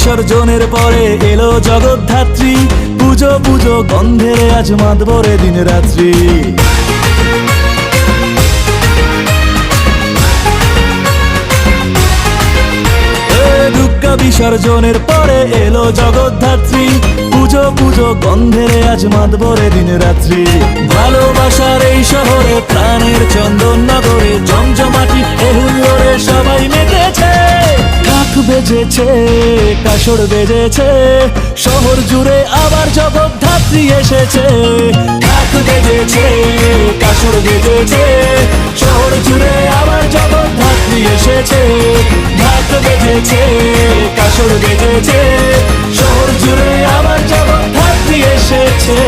বিসর্জনের পরে এলো জগদ্ধাত্রী, পুজো পুজো গন্ধেরে আজ মাতবরে দিন রাত্রি। দুর্গা বিসর্জনের পরে এলো জগদ্ধাত্রী, পুজো পুজো গন্ধেরে আজ মাতবরে দিন রাত্রি। ভালোবাসার এই শহরে প্রাণের চন্দন নগরে জমজমাটি হুল্লোড়ে সবাই মেতেছে। ঢাক বেজেছে, কাসর বেজেছে, শহর জুড়ে আবার জগদ্ধাত্রী এসেছে। ঢাক বেজেছে, কাসর বেজেছে, শহর জুড়ে আবার জগদ্ধাত্রী এসেছে। ঢাক বেজেছে, কাসর বেজেছে, শহর জুড়ে আবার জগদ্ধাত্রী এসেছে।